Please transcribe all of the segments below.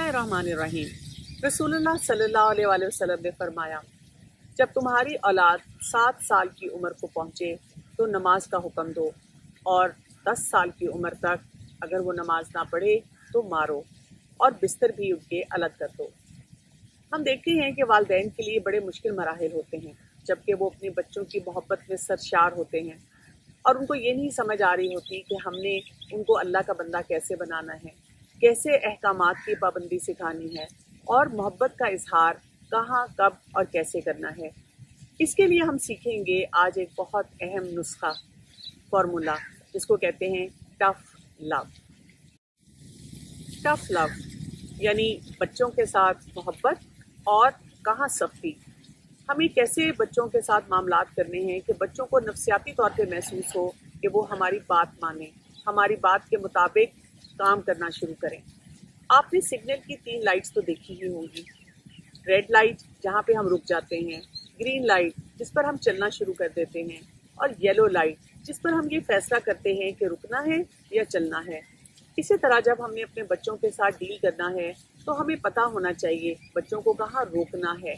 बिस्मिल्लाहिर्रहमानिर्रहीम। रसूलुल्लाह सल्लल्लाहु अलैहि वसल्लम ने फरमाया, जब तुम्हारी औलाद 7 साल की उम्र को पहुँचे तो नमाज का हुक्म दो, और 10 साल की उम्र तक अगर वो नमाज ना पढ़े तो मारो और बिस्तर भी उनके अलग कर दो। हम देखते हैं कि वालिदैन के लिए बड़े मुश्किल मराहिल होते हैं, जबकि वो अपने बच्चों की मोहब्बत में सरशार होते हैं और उनको ये नहीं समझ आ रही होती कि हमने उनको अल्लाह का बंदा कैसे बनाना है, कैसे अहकामात की पाबंदी सिखानी है और मोहब्बत का इजहार कहाँ, कब और कैसे करना है। इसके लिए हम सीखेंगे आज एक बहुत अहम नुस्खा, फॉर्मूला, जिसको कहते हैं टफ लव। टफ लव यानी बच्चों के साथ मोहब्बत और कहाँ सख्ती। हमें कैसे बच्चों के साथ मामलात करने हैं कि बच्चों को नफ्सियाती तौर पे महसूस हो कि वो हमारी बात माने, हमारी बात के मुताबिक काम करना शुरू करें। आपने सिग्नल की 3 लाइट्स तो देखी ही होंगी। रेड लाइट जहाँ पे हम रुक जाते हैं, ग्रीन लाइट जिस पर हम चलना शुरू कर देते हैं, और येलो लाइट जिस पर हम ये फैसला करते हैं कि रुकना है या चलना है। इसी तरह जब हमने अपने बच्चों के साथ डील करना है तो हमें पता होना चाहिए बच्चों को कहाँ रोकना है,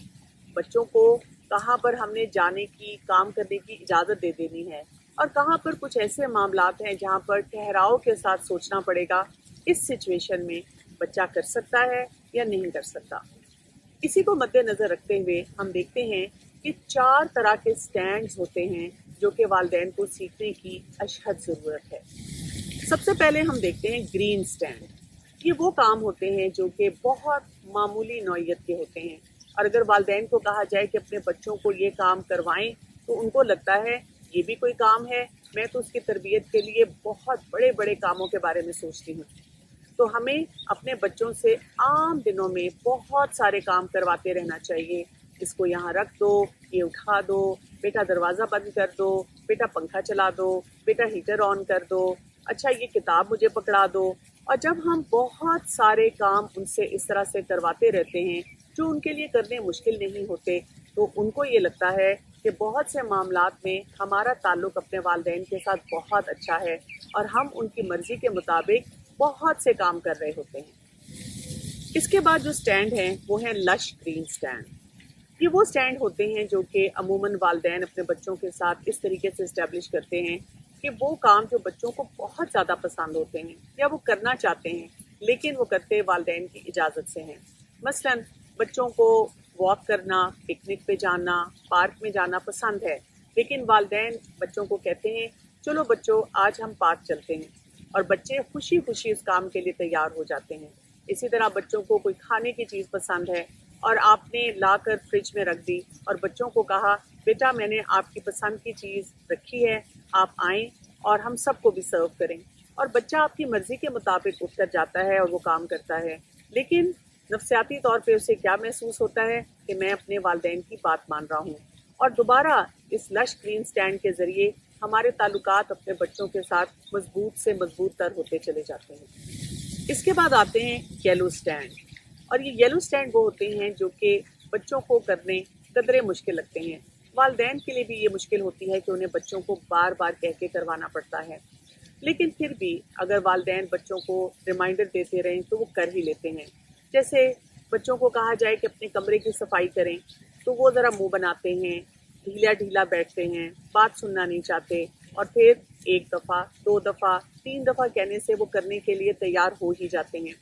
बच्चों को कहाँ पर हमने जाने की, काम करने की इजाज़त दे देनी है, और कहाँ पर कुछ ऐसे मामलात हैं जहाँ पर ठहराव के साथ सोचना पड़ेगा इस सिचुएशन में बच्चा कर सकता है या नहीं कर सकता। इसी को मद्देनज़र रखते हुए हम देखते हैं कि 4 तरह के स्टैंड्स होते हैं जो कि वालिदैन को सीखने की अशहद ज़रूरत है। सबसे पहले हम देखते हैं ग्रीन स्टैंड। ये वो काम होते हैं जो कि बहुत मामूली नौइयत के होते हैं, और अगर वालिदैन को कहा जाए कि अपने बच्चों को ये काम करवाएं तो उनको लगता है ये भी कोई काम है, मैं तो उसकी तरबियत के लिए बहुत बड़े बड़े कामों के बारे में सोचती हूँ। तो हमें अपने बच्चों से आम दिनों में बहुत सारे काम करवाते रहना चाहिए। इसको यहाँ रख दो, ये उठा दो, बेटा दरवाज़ा बंद कर दो, बेटा पंखा चला दो, बेटा हीटर ऑन कर दो, अच्छा ये किताब मुझे पकड़ा दो। और जब हम बहुत सारे काम उनसे इस तरह से करवाते रहते हैं जो उनके लिए करने मुश्किल नहीं होते, तो उनको ये लगता है कि बहुत से मामलात में हमारा ताल्लुक़ अपने वालिदैन के साथ बहुत अच्छा है और हम उनकी मर्ज़ी के मुताबिक बहुत से काम कर रहे होते हैं। इसके बाद जो स्टैंड हैं वो हैं लश ग्रीन स्टैंड। ये वो स्टैंड होते हैं जो कि अमूमन वालिदैन अपने बच्चों के साथ इस तरीके से इस्टेब्लिश करते हैं कि वो काम जो बच्चों को बहुत ज़्यादा पसंद होते हैं या वो करना चाहते हैं, लेकिन वो करते वालिदैन की इजाज़त से हैं। मसलन बच्चों को वॉक करना, पिकनिक पे जाना, पार्क में जाना पसंद है, लेकिन वालिदैन बच्चों को कहते हैं चलो बच्चों आज हम पार्क चलते हैं, और बच्चे खुशी खुशी इस काम के लिए तैयार हो जाते हैं। इसी तरह बच्चों को कोई खाने की चीज़ पसंद है और आपने लाकर फ्रिज में रख दी और बच्चों को कहा बेटा मैंने आपकी पसंद की चीज़ रखी है, आप आएँ और हम सबको भी सर्व करें, और बच्चा आपकी मर्ज़ी के मुताबिक उठकर जाता है और वो काम करता है। लेकिन नफ्सियाती तौर पे उसे क्या महसूस होता है कि मैं अपने वालिदैन की बात मान रहा हूँ, और दोबारा इस लश ग्रीन स्टैंड के ज़रिए हमारे ताल्लुकात अपने बच्चों के साथ मजबूत से मजबूत तर होते चले जाते हैं। इसके बाद आते हैं येलो स्टैंड, और ये येलो स्टैंड वो होते हैं जो कि बच्चों को करने कदरे मुश्किल लगते हैं। वालिदैन के लिए भी ये मुश्किल होती है कि उन्हें बच्चों को बार बार कह के करवाना पड़ता है, लेकिन फिर भी अगर वालिदैन बच्चों को रिमाइंडर देते रहें तो वो कर ही लेते हैं। जैसे बच्चों को कहा जाए कि अपने कमरे की सफाई करें तो वो ज़रा मुंह बनाते हैं, ढीला ढीला बैठते हैं, बात सुनना नहीं चाहते, और फिर 1 दफ़ा, 2 दफ़ा, 3 दफ़ा कहने से वो करने के लिए तैयार हो ही जाते हैं।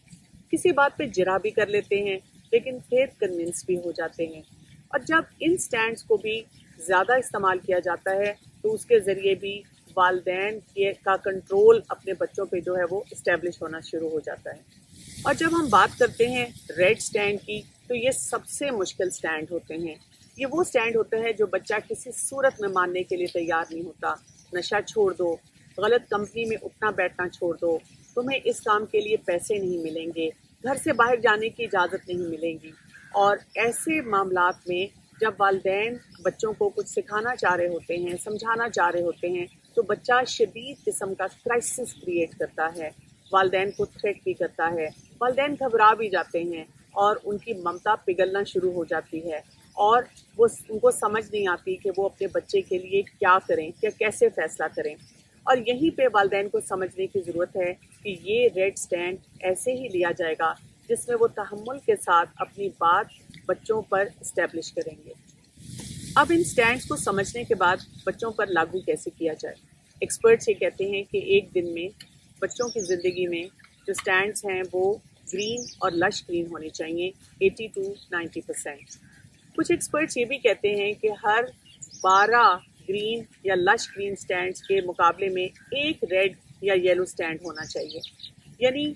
किसी बात पे जिरा भी कर लेते हैं, लेकिन फिर कन्विंस भी हो जाते हैं। और जब इन स्टैंड्स को भी ज़्यादा इस्तेमाल किया जाता है तो उसके ज़रिए भी वालिदैन का कंट्रोल अपने बच्चों पे जो है वो इस्टेब्लिश होना शुरू हो जाता है। और जब हम बात करते हैं रेड स्टैंड की, तो ये सबसे मुश्किल स्टैंड होते हैं। ये वो स्टैंड होता है जो बच्चा किसी सूरत में मानने के लिए तैयार नहीं होता। नशा छोड़ दो, गलत कंपनी में उठना बैठना छोड़ दो, तुम्हें इस काम के लिए पैसे नहीं मिलेंगे, घर से बाहर जाने की इजाज़त नहीं मिलेगी। और ऐसे मामलात में जब वालिदैन बच्चों को कुछ सिखाना चाह रहे होते हैं, समझाना चाह रहे होते हैं, तो बच्चा शदीद किस्म का क्राइसिस क्रिएट करता है, वालिदैन को थ्रेट भी करता है, वालिदैन घबरा भी जाते हैं और उनकी ममता पिघलना शुरू हो जाती है, और वो उनको समझ नहीं आती कि वो अपने बच्चे के लिए क्या करें या कैसे फ़ैसला करें। और यहीं पे वालिदैन को समझने की ज़रूरत है कि ये रेड स्टैंड ऐसे ही लिया जाएगा जिसमें वो तहम्मुल के साथ अपनी बात बच्चों पर इस्टेब्लिश करेंगे। अब इन स्टैंड्स को समझने के बाद बच्चों पर लागू कैसे किया जाए। एक्सपर्ट्स ये कहते हैं कि एक दिन में बच्चों की ज़िंदगी में जो स्टैंड्स हैं वो ग्रीन और लश ग्रीन होने चाहिए 80 to 90%। कुछ एक्सपर्ट्स ये भी कहते हैं कि हर 12 ग्रीन या लश ग्रीन स्टैंड्स के मुकाबले में एक रेड या येलो स्टैंड होना चाहिए। यानी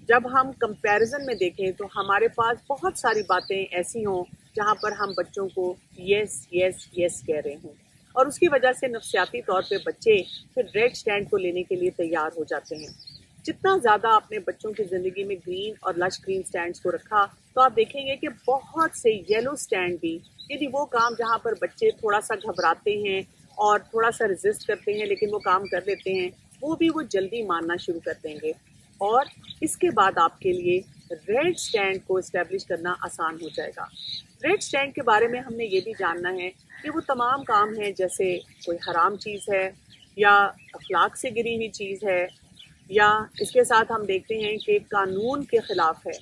जब हम कंपैरिजन में देखें तो हमारे पास बहुत सारी बातें ऐसी हों जहाँ पर हम बच्चों को यस यस यस कह रहे हों, और उसकी वजह से नफ्सियाती तौर पे बच्चे फिर रेड स्टैंड को लेने के लिए तैयार हो जाते हैं। जितना ज़्यादा आपने बच्चों की ज़िंदगी में ग्रीन और लश ग्रीन स्टैंड्स को रखा तो आप देखेंगे कि बहुत से येलो स्टैंड भी, यदि वो काम जहाँ पर बच्चे थोड़ा सा घबराते हैं और थोड़ा सा रेजिस्ट करते हैं लेकिन वो काम कर लेते हैं, वो भी वो जल्दी मानना शुरू कर देंगे। और इसके बाद आपके लिए रेड स्टैंड को इस्टेब्लिश करना आसान हो जाएगा। रेड स्टैंड के बारे में हमने ये भी जानना है कि वो तमाम काम हैं, जैसे कोई हराम चीज़ है या अखलाक से गिरी हुई चीज़ है या इसके साथ हम देखते हैं कि कानून के ख़िलाफ़ है।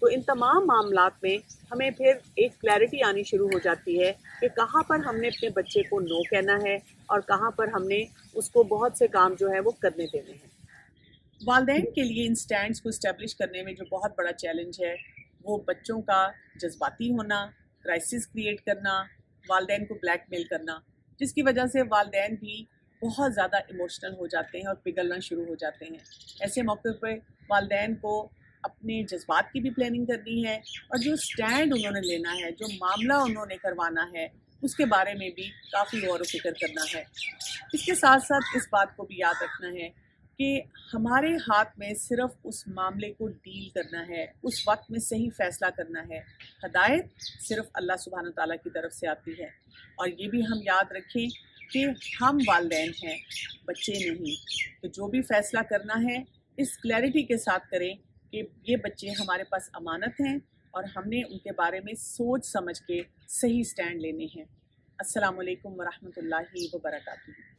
तो इन तमाम मामलात में हमें फिर एक क्लैरिटी आनी शुरू हो जाती है कि कहाँ पर हमने अपने बच्चे को नो कहना है और कहाँ पर हमने उसको बहुत से काम जो है वो करने देने हैं। वालिदैन के लिए इन स्टैंड्स को इस्टेब्लिश करने में जो बहुत बड़ा चैलेंज है वो बच्चों का जज्बाती होना, क्राइसिस क्रिएट करना, वालिदैन को ब्लैकमेल करना, जिसकी वजह से वालिदैन भी बहुत ज़्यादा इमोशनल हो जाते हैं और पिघलना शुरू हो जाते हैं। ऐसे मौके पर वालिदैन को अपने जज्बात की भी प्लानिंग करनी है और जो स्टैंड उन्होंने लेना है, जो मामला उन्होंने करवाना है, उसके बारे में भी काफ़ी गौर व फिक्र करना है। इसके साथ साथ इस बात को भी याद रखना है कि हमारे हाथ में सिर्फ उस मामले को डील करना है, उस वक्त में सही फ़ैसला करना है। हदायत सिर्फ अल्लाह सुब्हानो ताला की तरफ से आती है। और ये भी हम याद रखें कि हम वालिदैन हैं, बच्चे नहीं। तो जो भी फ़ैसला करना है इस क्लैरिटी के साथ करें कि ये बच्चे हमारे पास अमानत हैं और हमने उनके बारे में सोच समझ के सही स्टैंड लेने हैं। अस्सलामु अलैकुम व रहमतुल्लाहि व बरकातुहू।